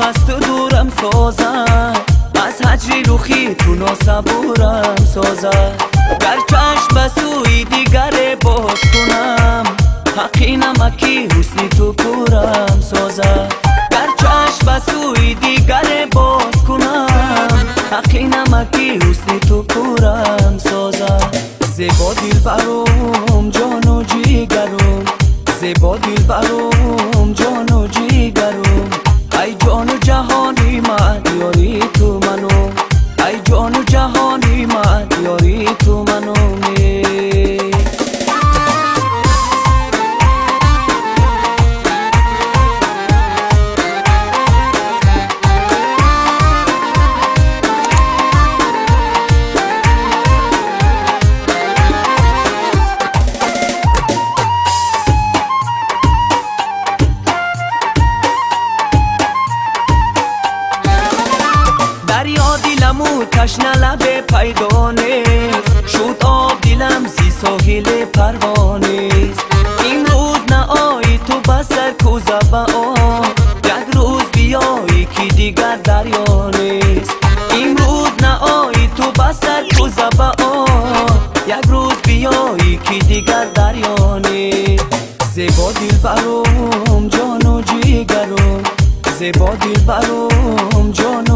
از تو دورم سازد، از هجری روخی تو ناصبورم سازد. گر چشم به سوی دیگر باز کنم، حقی نمکی حسنی تو کورم سازد. گر چشم به سوی دیگر باز کنم، حقی نمکی حسنی تو کورم سازد. زیبا دل برام جان و جیگرم، زیبا دل برام جان و جیگرم. ای جان و جهانی من یاری تو منو، ای جان و جهانی من یاری تو منو. دریا دیلمو تشنه لب پیدا نیست، شد آب دیلم زی ساحل پروانیست. این روز نه آیی تو بسر کوزه با آب، یک روز بیایی که دیگر دریا نیست. این روز نه آیی تو بسر کوزه با آب، یک روز بیایی که دیگر دریا نیست. زیبا دل برام جان و جیگرم، زیبا دل برام جان